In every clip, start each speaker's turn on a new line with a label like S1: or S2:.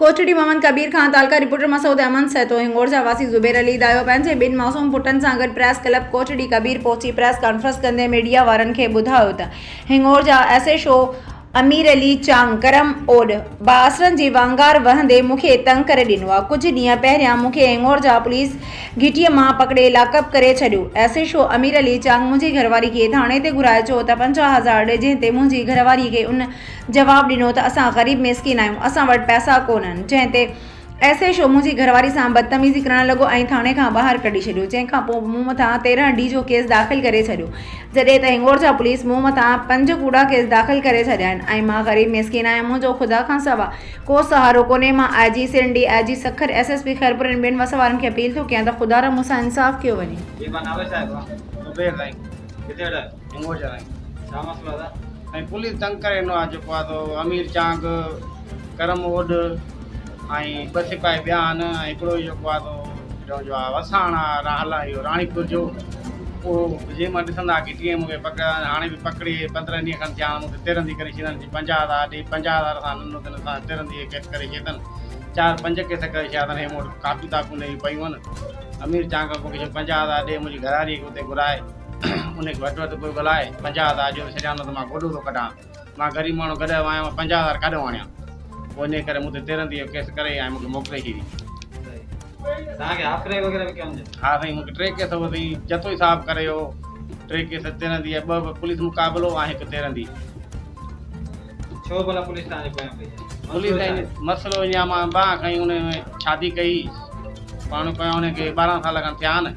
S1: Kotri Mohammad Kabir Khan तालका reporter Masood Ahmad सहित हिंगोरजा वासी ज़ुबैर अली दायो पंहिंजे ॿिनि मासूम पुटनि सां गॾु प्रेस क्लब कोटड़ी कबीर पहुची प्रेस कॉन्फ्रेंस कंदे मीडिया वारनि खे ॿुधायो त हिंगोरजा SHO अमीर अली चांग करम ओड बासरनि जी वांगार वहंदे मूंखे तंग करे ॾिनो आहे। कुझु ॾींहं पहिरियां मूंखे हिंगोरजा पुलिस घिटीअ मां पकड़े लाकअप करे छॾियो। SHO अमीर अली चांग मुंहिंजी घरवारी खे थाणे ते घुराए चयो त 50,000 ॾे, जंहिं ते मुंहिंजी घरवारीअ खे उन जवाबु ॾिनो त असां ग़रीब मिसकिन आहियूं, असां वटि पैसा कोन्हनि। जंहिं ते SHO मुंहिंजी घरवारी सां बदतमीज़ी करणु लॻो ऐं थाणे खां ॿाहिरि कढी छॾियो, जंहिंखां पोइ मूं मथां 13D जो केस दाख़िल करे छॾियो, जॾहिं त हिंगोरजा पुलिस मूं मथां 5 कूड़ा केस दाख़िल करे छॾिया आहिनि ऐं मां ग़रीब मिसकिन आहियां। मुंहिंजो ख़ुदा खां सवाइ को सहारो कोन्हे। मां IG सिरंडी, IG Sukkur, SSP Khairpur ऐं ॿियनि वस वारनि खे अपील थो कयां त ख़ुदा र मूंसां इंसाफ़ कयो वञे।
S2: पुलिस तंग करे अमीर चांग करम ओड ऐं 2 सिपाही ॿिया आहिनि ऐं हिकिड़ो जेको आहे वसाणा राणीपुर जो उहो जीअं मां ॾिसंदा घिटीअ मूंखे पकड़िया, हाणे बि पकड़ी 15 ॾींहं खनि थिया मूंखे 13 करे छॾनि। 50,000 ॾे, 50,000 सां नंढो अथनि, असां 13 केस करे छॾनि, 4-5 केस करे छॾिया अथनि। हे मूं वटि कापियूं ताकूं ॾेई पयूं आहिनि। अमीर चांग मूंखे 50,000 ॾे, मुंहिंजी घरवारीअ खे उते घुराए उनखे वटि कोई ॻाल्हाए 50,000 जो छॾिया न त मां गोॾो थो कढां। मां ग़रीब माण्हू गॾु आहियां, 50,000 काॾो आणियां? पोइ इन करे मूंखे 13 केस करे ऐं मूंखे मोकिले छॾी। हा साईं, मूंखे 3 केस वधी जतोई साहब करे हो, 3 केस 13 2 पुलिस मुक़ाबिलो ऐं 1 13।
S3: छो भला पुलिस तव्हांजे पोयां पई?
S2: पुलिस मसइलो ईअं मां बाह खई, उन शादी कई, पाण कया उनखे 12 साल खनि थिया आहिनि।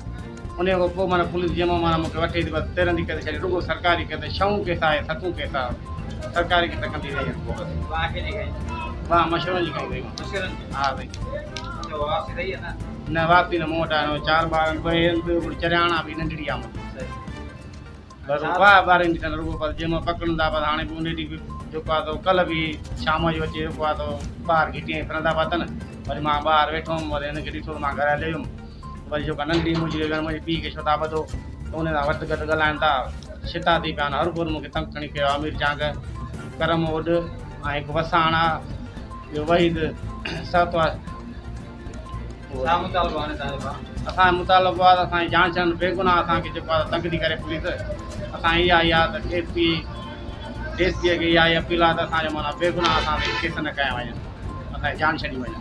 S2: उन खां पोइ माना पुलिस जंहिं माना मूंखे वठे थी, बसि 13 करे छॾे। रुॻो सरकारी केस 6 केस आहे, 7 केस आहे, सरकारी केस कंदी रही। वाह मशहूरनि जी कई वई। हा साईं, न वापसी न मूं वटि आयो। 4 ॿार 2 चरियाणा बि नंढड़ी आहे बसि। वाह ॿारनि जी रुॻो बसि जंहिं महिल पकड़ंदा बसि। हाणे बि उन ॾींहुं बि जेको आहे कल्ह बि शाम जो अचे जेको आहे ॿार घिटीअ फिरंदा पिया अथनि। वरी मां ॿाहिरि वेठो हुअमि, वरी हिनखे ॾिठो मां घर हलियो वियुमि। वरी जेका नंढड़ी मुंहिंजी पीउ खे छो था ॿधो त उन सां वटि घटि ॻाल्हाइनि था, शिता थी पिया आहिनि। हर कोर मूंखे तंग खणी कयो। अमीर चांग, करम ओड ऐं 1 वसाणा, ॿियो वहीद सत आहे। असांजो मुतालबो आहे त असांजी जान छॾनि, बेगुनाह असांखे जेको आहे तंग थी करे पुलिस। असां इहा ई आहे त DSP खे इहा ई अपील आहे त असांजो माना बेगुनाह असां केस न कया वञनि, असांजी जान छॾी वञनि।